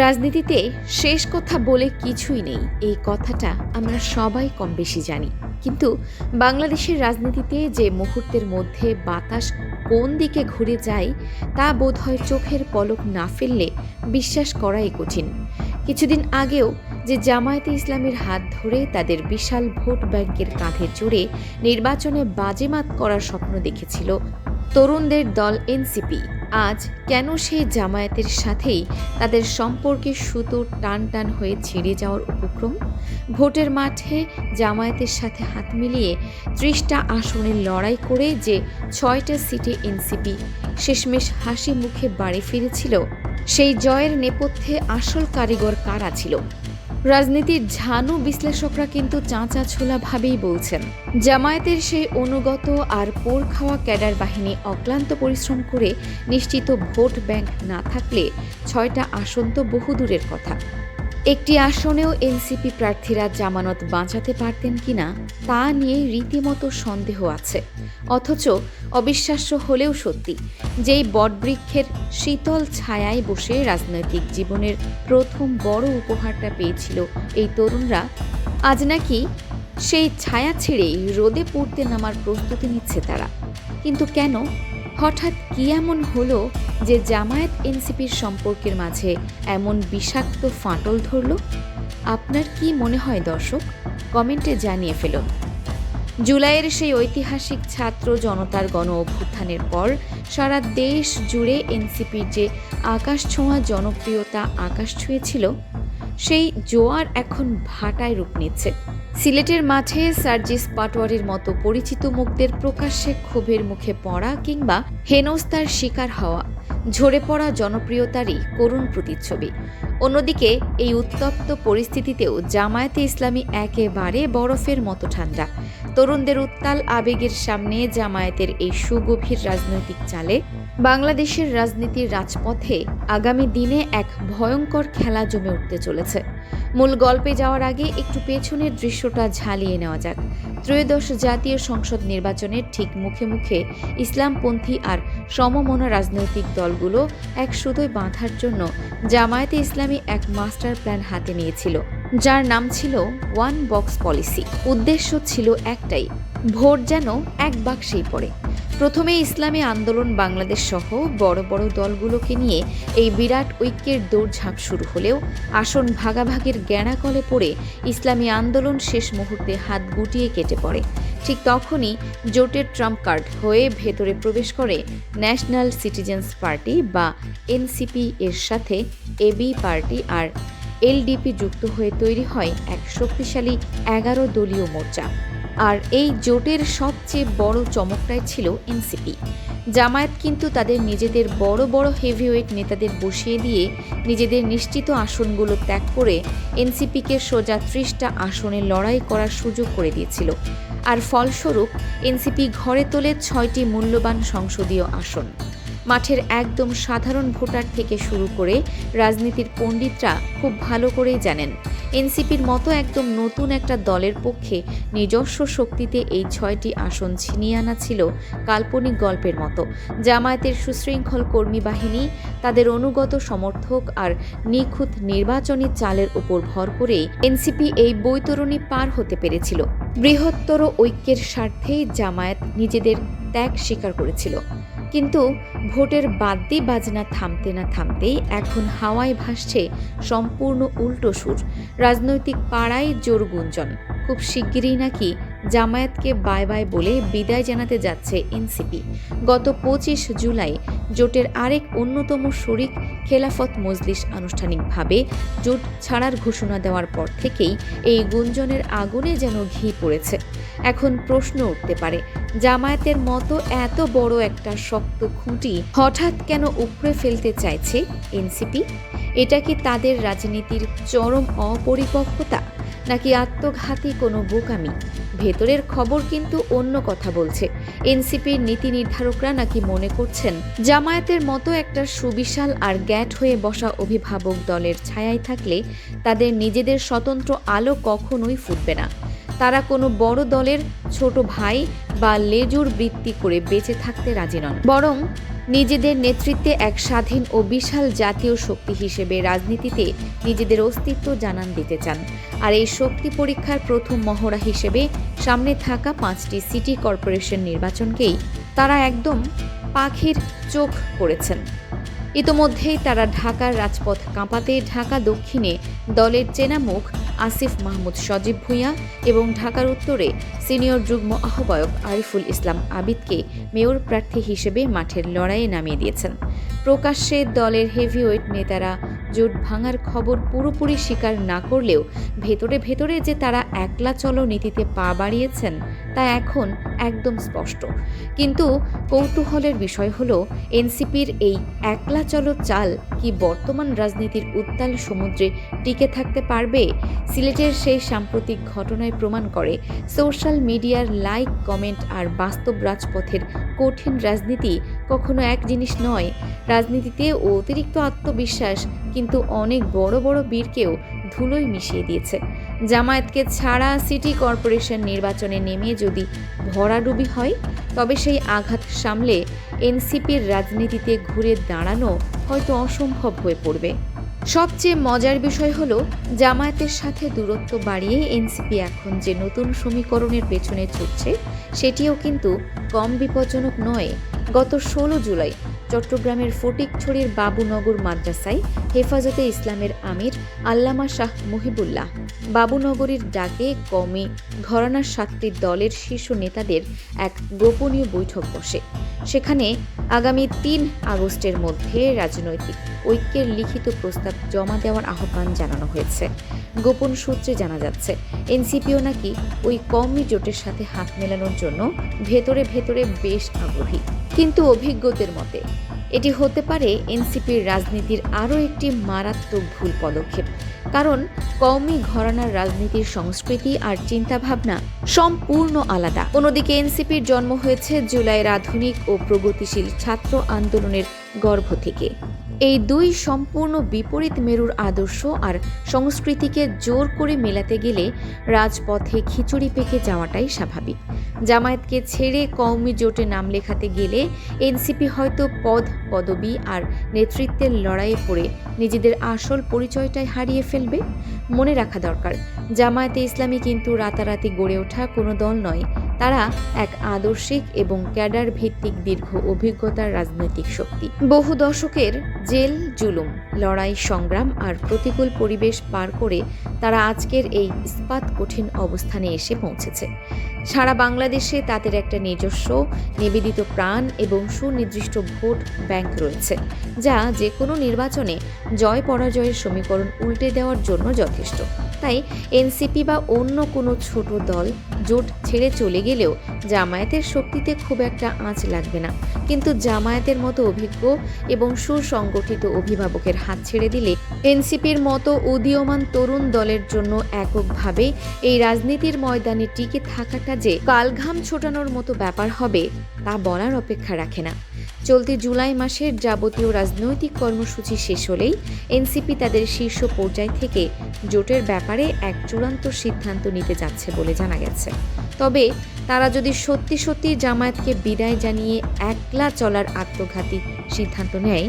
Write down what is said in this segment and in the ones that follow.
রাজনীতিতে শেষ কথা বলে কিছুই নেই, এই কথাটা আমরা সবাই কম বেশি জানি। কিন্তু বাংলাদেশের রাজনীতিতে যে মুহূর্তের মধ্যে বাতাস কোন দিকে ঘুরে যায় তা বোধহয় চোখের পলক না ফেললে বিশ্বাস করাই কঠিন। কিছুদিন আগেও যে জামায়াতে ইসলামীর হাত ধরে তাদের বিশাল ভোট ব্যাংকের কাঁধে চড়ে নির্বাচনে বাজিমাত করার স্বপ্ন দেখেছিল তরুণদের দল এনসিপি, আজ কেন সেই জামায়াতের সাথেই তাদের সম্পর্কের সুতো টান টান হয়ে ছিঁড়ে যাওয়ার উপক্রম? ভোটের মাঠে জামায়াতের সাথে হাত মিলিয়ে ৩০টা আসনের লড়াই করে যে ৬টা সিটে এনসিপি শেষমেশ হাসি মুখে বাড়ি ফিরেছিল, সেই জয়ের নেপথ্যে আসল কারিগর কারা ছিল? রাজনীতির ঝানু বিশ্লেষকরা কিন্তু চাঁচা ছোলা ভাবেই বলছেন, জামায়াতের সেই অনুগত আর পোড় খাওয়া ক্যাডার বাহিনী অক্লান্ত পরিশ্রম করে নিশ্চিত ভোট ব্যাংক না থাকলে ৬টা আসন তো বহুদূরের কথা। একটি আসনেও এনসিপি প্রার্থীরা জামানত বাঁচাতে পারতেন কিনা তা নিয়ে রীতিমতো সন্দেহ আছে। অথচ অবিশ্বাস্য হলেও সত্যি, যেই বটবৃক্ষের শীতল ছায়ায় বসে রাজনৈতিক জীবনের প্রথম বড় উপহারটা পেয়েছিল এই তরুণরা, আজ নাকি সেই ছায়া ছেড়েই রোদে পুড়তে নামার প্রস্তুতি নিচ্ছে তারা। কিন্তু কেন? হঠাৎ কি এমন হলো যে জামায়াত এনসিপির সম্পর্কের মাঝে এমন বিষাক্ত ফাটল ধরল? আপনার কি মনে হয় দর্শক? কমেন্টে জানিয়ে ফেলুন। জুলাইয়ের সেই ঐতিহাসিক ছাত্র জনতার গণ অভ্যুত্থানের পর সারা দেশ জুড়ে এনসিপির যে আকাশ ছোঁয়া জনপ্রিয়তা আকাশ ছুঁয়েছিল, সেই জোয়ার এখন ভাটায় রূপ নিচ্ছে। সিলেটের মাঠে সার্জিস পাটোয়ারির মতো পরিচিত মুখদের প্রকাশ্যে ক্ষোভের মুখে পড়া কিংবা হেনস্থার শিকার হওয়া ঝরে পড়া জনপ্রিয়তারই করুণ প্রতিচ্ছবি। অন্যদিকে এই উত্তপ্ত পরিস্থিতিতেও জামায়াতে ইসলামী একেবারে বরফের মতো ঠান্ডা। তরুণদের উত্তাল আবেগের সামনে জামায়াতের এই সুগভীর রাজনৈতিক চালে বাংলাদেশের রাজনীতির রাজপথে আগামী দিনে এক ভয়ঙ্কর খেলা জমে উঠতে চলেছে। মূল গল্পে যাওয়ার আগে একটু পেছনের দৃশ্যটা ঝালিয়ে নেওয়া যাক। ত্রয়োদশ জাতীয় সংসদ নির্বাচনের ঠিক মুখে মুখে ইসলামপন্থী আর সমমনা রাজনৈতিক দলগুলো এক সুতোয় বাঁধার জন্য জামায়াতে ইসলামী এক মাস্টার প্ল্যান হাতে নিয়েছিল, যার নাম ছিল ওয়ান বক্স পলিসি। উদ্দেশ্য ছিল একটাই, ভোট যেন এক বাক্সেই পড়ে। প্রথমে ইসলামী আন্দোলন বাংলাদেশ সহ বড় বড় দলগুলোকে নিয়ে এই বিরাট ঐক্যের দৌড়ঝাঁপ শুরু হলেও আসন ভাগাভাগির গ্যাঁড়াকলে পড়ে ইসলামী আন্দোলন শেষ মুহূর্তে হাত গুটিয়ে কেটে পড়ে। ঠিক তখনই জোটের ট্রাম্প কার্ড হয়ে ভেতরে প্রবেশ করে ন্যাশনাল সিটিজেন্স পার্টি বা এনসিপি, এর সাথে এবি পার্টি আর এলডিপি যুক্ত হয়ে তৈরি হয় এক শক্তিশালী ১১ দলীয় মোর্চা। আর এই জোটের সবচেয়ে বড় চমকটাই ছিল এনসিপি। জামায়াত কিন্তু তাদের নিজেদের বড় বড় হেভিওয়েট নেতাদের বসিয়ে দিয়ে নিজেদের নিশ্চিত আসনগুলো ত্যাগ করে এনসিপিকে সোজা ৩০টা আসনে লড়াই করার সুযোগ করে দিয়েছিল। আর ফলস্বরূপ এনসিপি ঘরে তোলে ৬টি মূল্যবান সংসদীয় আসন। মাঠের একদম সাধারণ ভোটার থেকে শুরু করে রাজনীতির পণ্ডিতরা খুব ভালো করেই জানেন, এনসিপির মতো একদম নতুন একটা দলের পক্ষে নিজস্ব শক্তিতে এই ৬টি আসন ছিনিয়ে আনা ছিল কাল্পনিক গল্পের মতো। জামায়াতের সুশৃঙ্খল কর্মী বাহিনী, তাদের অনুগত সমর্থক আর নিখুঁত নির্বাচনী চালের উপর ভর করেই এনসিপি এই বৈতরণী পার হতে পেরেছিল। বৃহত্তর ঐক্যের স্বার্থেই জামায়াত নিজেদের ত্যাগ স্বীকার করেছিল। কিন্তু ভোটের বাদ্যি বাজনা থামতে না থামতেই এখন হাওয়ায় ভাসছে সম্পূর্ণ উল্টো সুর। রাজনৈতিক পাড়ায় জোর গুঞ্জন, খুব শিগগিরই নাকি জামায়াতকে বাই বাই বলে বিদায় জানাতে যাচ্ছে এনসিপি। গত ২৫ জুলাই জোটের আরেক অন্যতম শরিক খেলাফত মজলিস আনুষ্ঠানিকভাবে জোট ছাড়ার ঘোষণা দেওয়ার পর থেকেই এই গুঞ্জনের আগুনে যেন ঘি পড়েছে। এখন প্রশ্ন উঠতে পারে, জামায়াতের মতো এত বড় একটা শক্ত খুঁটি হঠাৎ কেন উপড়ে ফেলতে চাইছে এনসিপি? এটা কি তাদের রাজনীতির চরম অপরিপক্কতা, নাকি আত্মঘাতী কোনো বোকামি? ভেতরের খবর কিন্তু অন্য কথা বলছে। এনসিপির নীতি নির্ধারকরা নাকি মনে করছেন, জামায়াতের মতো একটা সুবিশাল আর গ্যাট হয়ে বসা অভিভাবক দলের ছায়ায় থাকলে তাদের নিজেদের স্বতন্ত্র আলো কখনোই ফুটবে না। তারা কোনো বড় দলের ছোট ভাই বা লেজুর বৃত্তি করে বেঁচে থাকতে রাজি নন, বরং নিজেদের নেতৃত্বে এক স্বাধীন ও বিশাল জাতীয় শক্তি হিসেবে রাজনীতিতে নিজেদের অস্তিত্ব জানান দিতে চান। আর এই শক্তি পরীক্ষার প্রথম মহড়া হিসেবে সামনে থাকা 5টি সিটি কর্পোরেশন নির্বাচনকেই তারা একদম পাখির চোখ করেছেন। ইতোমধ্যেই তারা ঢাকার রাজপথ কাঁপাতে ঢাকা দক্ষিণে দলের চেনা মুখ আসিফ মাহমুদ সজীব ভূঁইয়া এবং ঢাকার উত্তরে সিনিয়র যুগ্ম আহ্বায়ক আরিফুল ইসলাম আবিদকে মেয়র প্রার্থী হিসেবে মাঠের লড়াইয়ে নামিয়ে দিয়েছেন। প্রকাশ্যে দলের হেভিওয়েট নেতারা জোট ভাঙার খবর পুরোপুরি স্বীকার না করলেও ভেতরে ভেতরে যে তারা একলা চলো নীতিতে পা বাড়িয়েছেন তা এখন একদম স্পষ্ট। কিন্তু কৌতূহলের বিষয় হলো এনসিপির এই একলা চলো চাল কি বর্তমান রাজনীতির উত্তাল সমুদ্রে টিকে থাকতে পারবে? সিলেটের সেই সাম্প্রতিক ঘটনায় প্রমাণ করে সোশ্যাল মিডিয়ার লাইক, কমেন্ট আর বাস্তব রাজপথের কঠিন রাজনীতি কখনো এক জিনিস নয়। রাজনীতিতে অতিরিক্ত আত্মবিশ্বাস কিন্তু অনেক বড় বড় বীরকেও ধুলোয় মিশিয়ে দিয়েছে। জামায়াতকে ছাড়া সিটি কর্পোরেশন নির্বাচনে নেমে যদি ভরাডুবি হয়, তবে সেই আঘাত সামলে এনসিপির রাজনীতিতে ঘুরে দাঁড়ানো হয়তো অসম্ভব হয়ে পড়বে। সবচেয়ে মজার বিষয় হলো জামায়াতের সাথে দূরত্ব বাড়িয়ে এনসিপি এখন যে নতুন সমীকরণের পেছনে ছুটছে সেটিও কিন্তু কম বিপজ্জনক নয়। গত 16 জুলাই চট্টগ্রামের ফটিকছড়ির বাবুনগর মাদ্রাসায় হেফাজতে ইসলামের আমির আল্লামা শাহ মুহিবুল্লাহ বাবুনগরীর ডাকে কওমি ঘরানার 7টি দলের শীর্ষ নেতাদের এক গোপনীয় বৈঠক বসে। সেখানে আগামী 3 আগস্টের মধ্যে রাজনৈতিক ঐক্যের লিখিত প্রস্তাব জমা দেওয়ার আহ্বান জানানো হয়েছে। গোপন সূত্রে জানা যাচ্ছে এনসিপিও নাকি ওই কওমি জোটের সাথে হাত মেলানোর জন্য ভেতরে ভেতরে বেশ আগ্রহী। কিন্তু অভিজ্ঞদের মতে এটি হতে পারে এনসিপির রাজনীতির আরও একটি মারাত্মক ভুল পদক্ষেপ। কারণ কওমি ঘরানার রাজনীতির সংস্কৃতি আর চিন্তাভাবনা সম্পূর্ণ আলাদা। অন্যদিকে এনসিপির জন্ম হয়েছে জুলাইয়ের আধুনিক ও প্রগতিশীল ছাত্র আন্দোলনের গর্ভ থেকে। এই দুই সম্পূর্ণ বিপরীত মেরুর আদর্শ আর সংস্কৃতিকে জোর করে মেলাতে গেলে রাজপথে খিচুড়ি পেকে যাওয়াটাই স্বাভাবিক। জামায়াতকে ছেড়ে কওমি জোটে নাম লেখাতে গেলে এনসিপি হয়তো পদবি আর নেতৃত্বের লড়াইয়ে পড়ে নিজেদের আসল পরিচয়টাই হারিয়ে ফেলবে। মনে রাখা দরকার, জামায়াতে ইসলামী কিন্তু রাতারাতি গড়ে ওঠা কোনো দল নয়। তারা এক আদর্শিক এবং ক্যাডার ভিত্তিক দীর্ঘ অভিজ্ঞতার রাজনৈতিক শক্তি। বহু দশকের জেল, জুলুম, লড়াই, সংগ্রাম আর প্রতিকূল পরিবেশ পার করে তারা আজকের এই ইস্পাত কঠিন অবস্থানে এসে পৌঁছেছে। সারা বাংলাদেশে তাদের একটা নিজস্ব নিবেদিত প্রাণ এবং সুনির্দিষ্ট ভোট ব্যাংক রয়েছে, যা যে কোনো নির্বাচনে জয় পরাজয়ের সমীকরণ উল্টে দেওয়ার জন্য যথেষ্ট। তাই এনসিপি বা অন্য কোনো ছোট দল জোট ছেড়ে চলে গেলেও জামায়াতের শক্তিতে খুব একটা আঁচ লাগবে না। কিন্তু জামায়াতের মতো অভিজ্ঞ এবং সুসংগঠিত অভিভাবকের হাত ছেড়ে দিলে এনসিপির মতো উদীয়মান তরুণ দলের জন্য এককভাবে এই রাজনীতির ময়দানে টিকে থাকাটা যে কালঘাম ছোটানোর মতো ব্যাপার হবে তা বলার অপেক্ষা রাখে না। চলতি জুলাই মাসের যাবতীয় রাজনৈতিক কর্মসূচি শেষ হলেই এনসিপি তাদের শীর্ষ পর্যায় থেকে জোটের ব্যাপারে এক চূড়ান্ত সিদ্ধান্ত নিতে যাচ্ছে বলে জানা গেছে। তবে তারা যদি সত্যি সত্যি জামায়াতকে বিদায় জানিয়ে একলা চলার আত্মঘাতী সিদ্ধান্ত নেয়,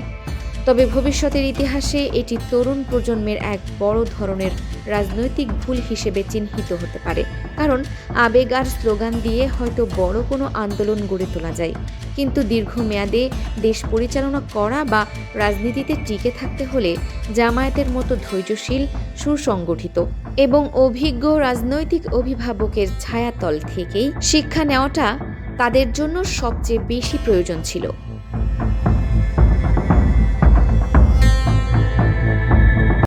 তবে ভবিষ্যতের ইতিহাসে এটি তরুণ প্রজন্মের এক বড় ধরনের রাজনৈতিক ভুল হিসেবে চিহ্নিত হতে পারে। কারণ আবেগ আর স্লোগান দিয়ে হয়তো বড় কোনো আন্দোলন গড়ে তোলা যায়, কিন্তু দীর্ঘমেয়াদে দেশ পরিচালনা করা বা রাজনীতিতে টিকে থাকতে হলে জামায়াতের মতো ধৈর্যশীল, সুসংগঠিত এবং অভিজ্ঞ রাজনৈতিক অভিভাবকের ছায়াতল থেকেই শিক্ষা নেওয়াটা তাদের জন্য সবচেয়ে বেশি প্রয়োজন ছিল।